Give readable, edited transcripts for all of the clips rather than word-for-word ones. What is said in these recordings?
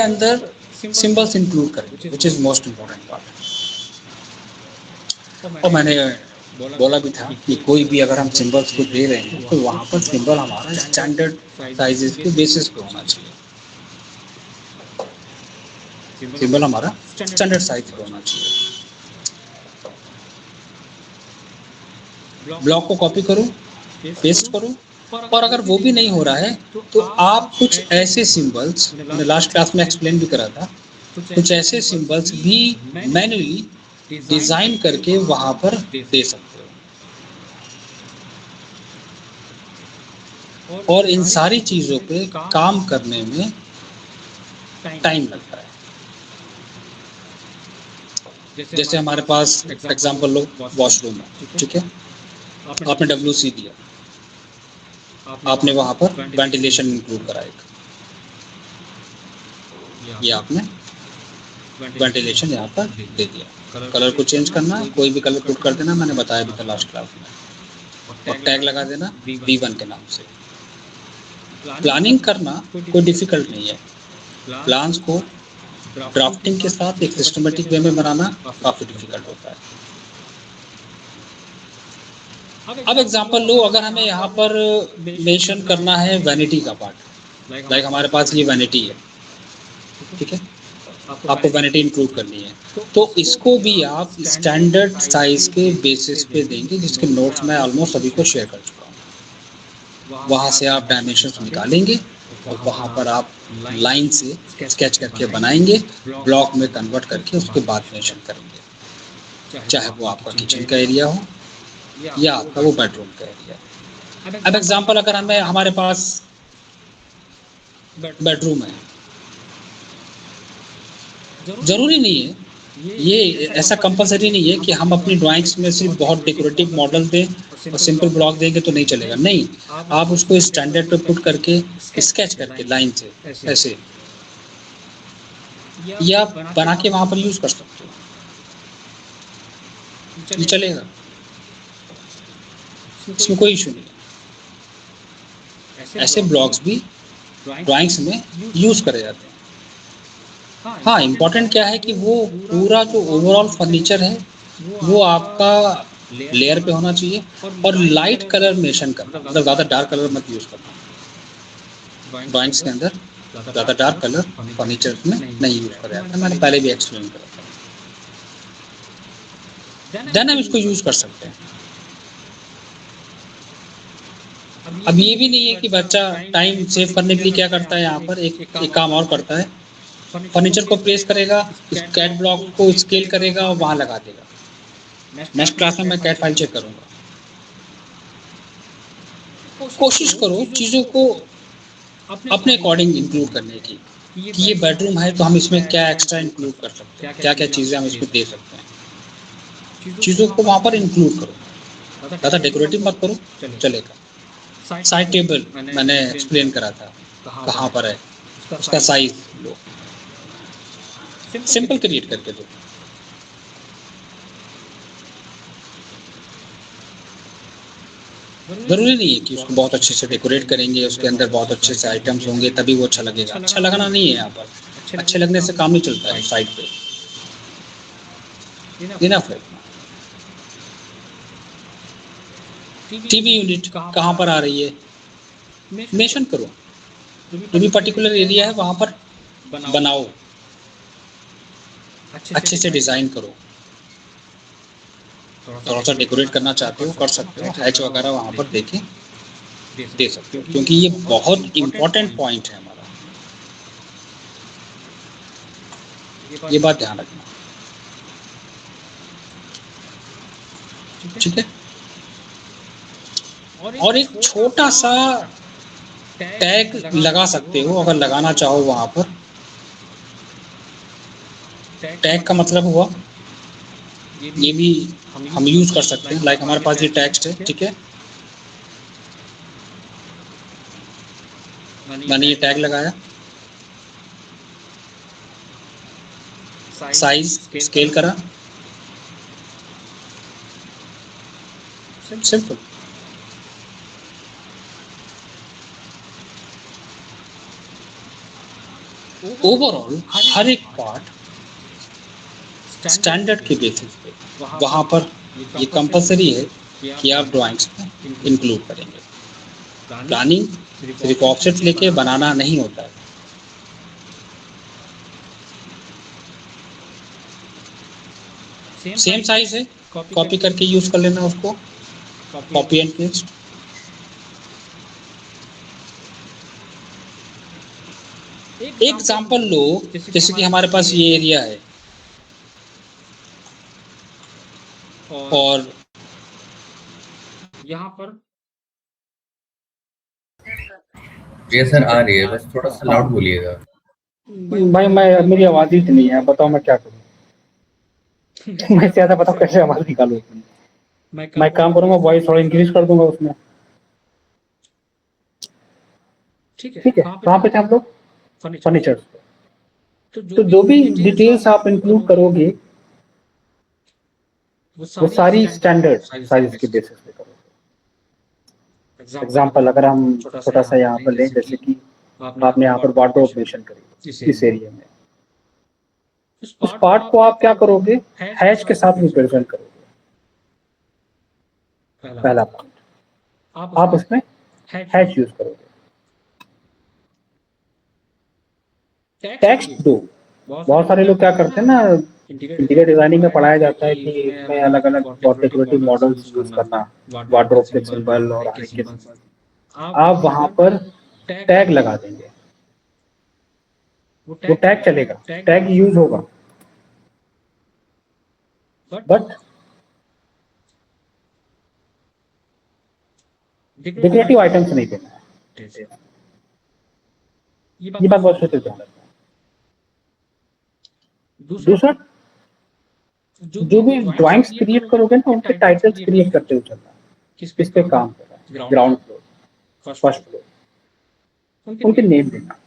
अंदर symbols include करेंगे, which is most important part. और मैंने बोला भी था कि कोई भी अगर हम सिंबल्स को दे रहे हैं तो वहाँ पर सिंबल हमारा स्टैंडर्ड साइजेस के बेसिस पे होना चाहिए। सिंबल हमारा स्टैंडर्ड साइज पे होना चाहिए। ब्लॉक को कॉपी करो, पेस्ट करो, और अगर वो भी नहीं हो रहा है तो आप कुछ ऐसे सिंबल्स, मैंने लास्ट क्लास में एक्सप्लेन भी करा था, कुछ ऐसे सिंबल्स भी मैन्युअली डिजाइन करके वहां पर दे सकते हो। और इन सारी चीजों पे काम करने में टाइम लगता है। जैसे हमारे पास एग्जांपल लो, वॉशरूम है, ठीक है, आपने WC दिया, आपने वहां पर वेंटिलेशन इंक्लूड करा एक, ये आपने वेंटिलेशन यहाँ पर दे दिया। कलर को चेंज करना, कोई भी कलर पुट कर देना, मैंने बताया भी था लास्ट क्लास में, और टैग लगा देना V1 के नाम से। प्लानिंग करना कोई डिफिकल्ट नहीं है। प्लान्स को ड्राफ्टिंग के साथ एक सिस्टमेटिक वे में बनाना काफी डिफिकल्ट होता है। अब एग्जांपल लो, अगर हमें यहाँ पर मेंशन करना है वैनिटी का पार्ट, लाइक हमारे पास ये वैनिटी है, ठीक है, आपको वैनिटी इंक्लूड करनी है, तो इसको भी आप स्टैंडर्ड साइज के बेसिस पे देंगे, जिसके नोट्स मैं ऑलमोस्ट सभी को शेयर कर चुका हूँ। वहाँ से आप डायमेंशंस निकालेंगे और वहाँ पर आप लाइन से स्केच करके बनाएंगे, ब्लॉक में कन्वर्ट करके उसके बाद मेंशन करेंगे, चाहे वो आपका किचन का एरिया हो या आपका वो बेडरूम का एरिया। अब एग्जांपल अगर हमें, हमारे पास बेडरूम है, जरूरी नहीं है, ये ऐसा कंपलसरी नहीं है कि हम अपनी ड्राइंग्स में सिर्फ बहुत डेकोरेटिव मॉडल दें और सिंपल ब्लॉक देंगे तो नहीं चलेगा। नहीं, आप उसको स्टैंडर्ड पे पुट करके स्केच करके लाइन से ऐसे, या बना के वहां पर यूज कर सकते हो, ये चलेगा, इसमें कोई इशू नहीं है। ऐसे ब्लॉक्स भी ड्राइंग्स में यूज करे जाते हैं। हाँ, इम्पोर्टेंट क्या है कि वो पूरा जो ओवरऑल फर्नीचर है वो आपका लेयर पे होना चाहिए, और लाइट कलर मेंशन करना, मतलब ज़्यादा डार्क कलर मत यूज करना। ड्राइंग्स के अंदर ज़्यादा डार्क कलर फर्नीचर में नहीं यूज करा जाता, मैंने पहले भी एक्सप्लेन करा था। देन हम इसको यूज कर सकते हैं। अब ये भी नहीं है कि बच्चा टाइम सेव करने के लिए क्या करता है, यहाँ पर एक काम और करता है, फर्नीचर को प्लेस करेगा, इस कैट ब्लॉक को स्केल करेगा और वहां लगा देगा। नेक्स्ट क्लास में मैं कैट फाइल चेक करूंगा। कोशिश करो चीज़ों को अपने अकॉर्डिंग इंक्लूड करने की, कि ये बेडरूम है तो हम इसमें क्या एक्स्ट्रा इंक्लूड कर सकते हैं, क्या क्या चीज़ें हम इसमें दे सकते हैं। चीज़ों को वहाँ पर इंक्लूड करो, ज़्यादा डेकोरेटिव मत करो, चलेगा। साइड टेबल मैंने एक्सप्लेन करा था, कहाँ पर है, उसका साइज लो, सिंपल क्रिएट करके दो। जरूरी नहीं है कि उसको बहुत अच्छे से डेकोरेट करेंगे, उसके अंदर बहुत अच्छे से आइटम्स होंगे तभी वो अच्छा लगेगा। अच्छा लगाना नहीं है यहाँ पर, अच्छे लगने से काम नहीं चलता है। साइड पे इनफ है। टीवी यूनिट कहाँ पर आ रही है, मेंशन करो, जो भी पर्टिकुलर एरिया है वहां पर बनाओ, अच्छे से डिजाइन करो। थोड़ा सा डेकोरेट करना चाहते हो कर सकते हो, हैच वगैरह वहां पर देके दे सकते हो, क्योंकि ये बहुत इंपॉर्टेंट पॉइंट है हमारा, ये बात ध्यान रखना, ठीक है। और एक छोटा सा टैग लगा सकते हो अगर लगाना चाहो वहां पर। टैग का मतलब हुआ, ये भी हम यूज कर सकते हैं, लाइक हमारे पास ये टेक्स्ट है, ठीक है, मैंने ये टैग लगाया, साइज स्केल करा, सिंपल। ओवरऑल हर एक पार्ट स्टैंडर्ड के बेसिस पे वहाँ पर ये कंपलसरी है कि आप ड्राइंग्स में इंक्लूड करेंगे। प्लानिंग सिर्फ ऑफसेट लेके बनाना नहीं होता है। सेम साइज है, कॉपी करके यूज कर लेना उसको, कॉपी एंड पेस्ट। एक एग्जांपल लो, जैसे कि हमारे पास ये एरिया है और यहाँ पर जी सर आ रही है, बस थोड़ा सा लाउड बोलिएगा। भाई मैं मेरी आवाज ही इतनी है, बताओ मैं क्या करूँ। मैं ज्यादा बताओ कैसे आवाज निकालूं। मैं काम करूंगा, वॉइस थोड़ा इंक्रीज कर दूंगा उसमें। ठीक है, कहाँ पे थे हम लोग? फर्नीचर। तो जो भी डिटेल्स आप इंक्लूड करोगे वो सारी स्टैंडर्ड साइज के बेसिस पे करोगे। एग्जांपल अगर हम छोटा सा यहाँ पर लें, जैसे कि आपने यहाँ पर वार्डरोब मेंशन करी इस एरिया में, उस पार्ट को आप क्या करोगे? हैच के साथ रिप्रेजेंट करोगे। पहला पार्ट आप उसमें हैच यूज करोगे। टेक्स्ट दो, बहुत सारे लोग क्या करते हैं ना, इंटीरियर डिजाइनिंग में पढ़ाया जाता है कि इसमें अलग अलग डेकोरेटिव मॉडल्स यूज करना, वार्डरोब के सिंबल और आगे के सिंबल। आप वहां पर टैग लगा देंगे, वो टैग चलेगा, टैग यूज होगा, बट डेकोरेटिव आइटम्स नहीं देना है। ये बात बहुत अच्छे से ध्यान रखना। दूसरा, जो भी ड्राइंग्स क्रिएट करोगे ना, उनके टाइटल्स क्रिएट करते हुए चलना। किस पे काम कर रहा है, ग्राउंड फ्लोर, फर्स्ट फ्लोर, उनके नेम देना।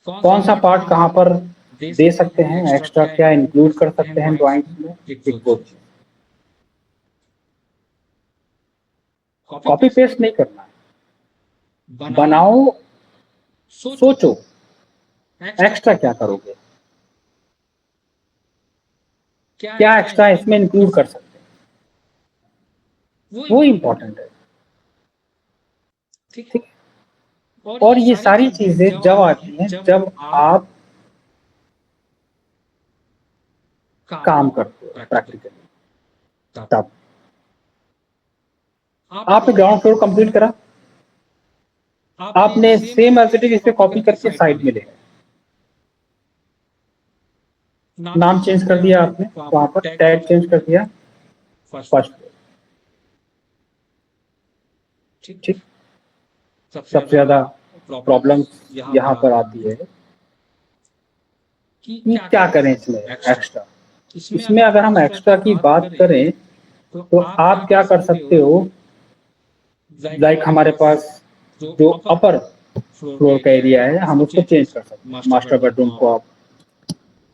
कौन सा पार्ट कहाँ पर दे सकते हैं, एक्स्ट्रा क्या इंक्लूड कर सकते हैं ड्राइंग्स में, एक वो चीज। कॉपी पेस्ट नहीं करना है, बनाओ, सोचो एक्स्ट्रा क्या करोगे, क्या एक्स्ट्रा इसमें इंक्लूड कर सकते हैं, वो इम्पोर्टेंट है। ठीक है, और ये सारी चीजें जब आती हैं जब आप काम करते हो प्रैक्टिकली, तब आपने ग्राउंड फ्लोर कंप्लीट करा, आपने सेम एज इट इज इसे कॉपी करके साइड में ले गए, नाम चेंज कर दिया आपने, वहां पर टैग चेंज कर दिया फर्स्ट फ्लोर। ठीक, सबसे ज्यादा प्रॉब्लम यहाँ पर आती है कि क्या करें इसमें एक्स्ट्रा। इसमें अगर हम एक्स्ट्रा की बात करें तो आप क्या कर सकते हो, लाइक हमारे पास जो अपर फ्लोर का एरिया है हम उसको चेंज कर सकते हैं। मास्टर बेडरूम को आप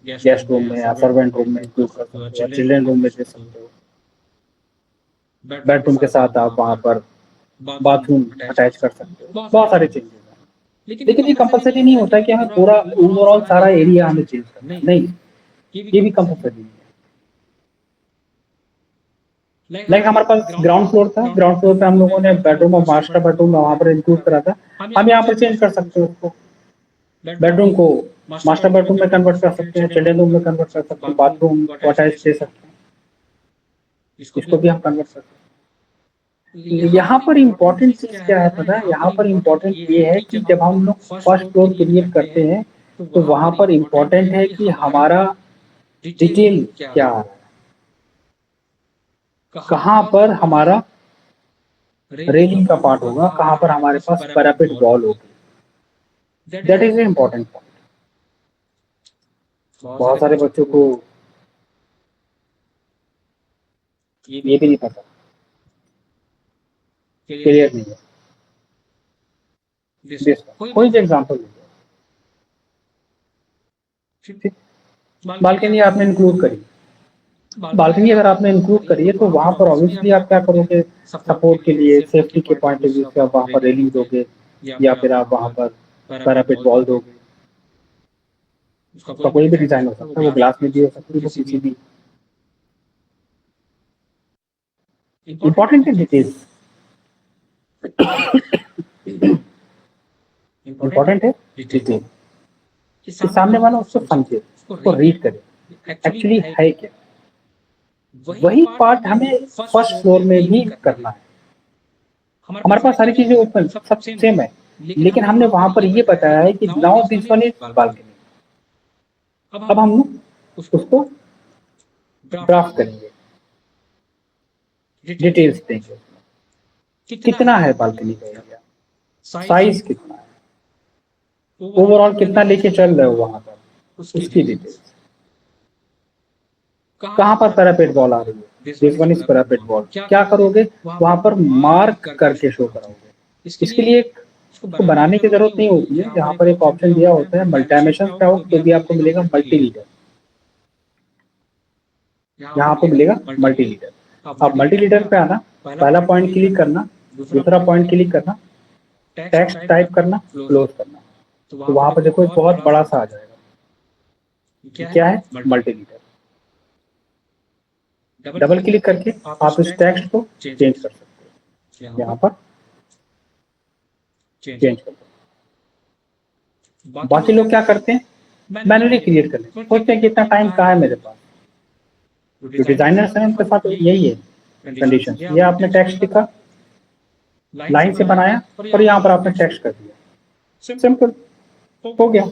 गेस्ट रूम में या सर्वेंट रूम में इंक्लूड कर सकते हो, चिल्ड्रन रूम में दे सकते हो। बेडरूम के साथ आप वहां पर बाथरूम अटैच कर सकते हो। बहुत सारे चेंजेस हैं, लेकिन ये कंपलसरी नहीं होता है कि हमें पूरा ओवरऑल सारा एरिया हमें चेंज करना है। नहीं, ये भी कंपलसरी नहीं है। लाइक हमारे पास ग्राउंड फ्लोर था, ग्राउंड फ्लोर पे हम लोगों ने बेडरूम और मास्टर बेडरूम वहां पर इंक्लूड करा था। हम यहाँ पर चेंज कर सकते हैं उसको, बेडरूम को मास्टर बेडरूम में कन्वर्ट कर सकते हैं, चिल्ड्रन रूम में कन्वर्ट कर सकते हैं, बाथरूम को अटैच दे सकते हैं, इसको भी हम कन्वर्ट कर सकते हैं। यहाँ पर इम्पोर्टेंट चीज क्या है पता है? यहाँ पर इम्पोर्टेंट ये है कि जब हम लोग फर्स्ट फ्लोर क्रिएट करते हैं तो वहां पर इम्पोर्टेंट है कि हमारा डिटेल क्या है, कहाँ पर हमारा रेलिंग का पार्ट होगा, कहाँ पर हमारे पास पैरापेट वॉल होगी। That is a important point. बहुत सारे बच्चों को ये भी नहीं पता, क्लियर नहीं है। कोई भी एग्जांपल लीजिए, ठीक, बालकनी आपने इंक्लूड करी, बालकनी अगर आपने इंक्लूड करी है तो वहां पर ऑब्वियसली आप क्या करोगे, सपोर्ट के लिए, सेफ्टी के पॉइंट ऑफ व्यू से आप वहां पर रेलिंग दोगे, या फिर आप वहां पर पैरापेट वॉल दोगे, उसका कोई भी डिजाइन हो सकता है, वो ग्लास में भी हो सकती है, वो किसी भी। इंपॉर्टेंट है डिटेल्स, इंपॉर्टेंट है डिटेल कि सामने वाला उसको समझे, उसको रीड करे, एक्चुअली है क्या। वही पार्ट हमें फर्स्ट फ्लोर में भी करना है। हमारे पास सारी चीजें ओपन सब सेम है, लेकिन हमने वहां पर ये बताया है कि now this one is balcony. अब हम उसको ड्राफ्ट करेंगे, डिटेल्स देंगे, कितना है बालकनी का एरिया, साइज कितना है, ओवरऑल कितना लेके चल रहे हो वहां पर, उसकी डिटेल्स, कहाँ पर पैरापेट वॉल आ रही है, this one is parapet wall. क्या करोगे, वहां पर मार्क करके शो कराओगे। इसके लिए उसको बनाने की जरूरत नहीं होती है, यहाँ पर एक ऑप्शन दिया होता है मल्टीमेशन का हो तो भी आपको मिलेगा मल्टी लीडर, यहाँ आपको मिलेगा मल्टी लीडर। आप मल्टी लीडर पे आना, पहला पॉइंट क्लिक करना, दूसरा पॉइंट क्लिक करना, टेक्स्ट टाइप करना, क्लोज करना, तो वहां पर देखो एक बहुत बड़ा सा आ जाएगा, क्या है मल्टी लीडर। डबल क्लिक करके आप इस टेक्स्ट को चेंज कर सकते हो, यहाँ पर चेंज कर सकते हो। बाकी लोग क्या करते हैं, मैन्युअली क्रिएट कर लेते हैं, सोचते हैं कि इतना टाइम कहाँ है मेरे पास। जो डिजाइनर्स हैं उनके साथ यही है कंडीशन, ये आपने टेक्स्ट लिखा, लाइन से बनाया और यहाँ पर आपने टेक्स्ट कर दिया, सिंपल हो गया।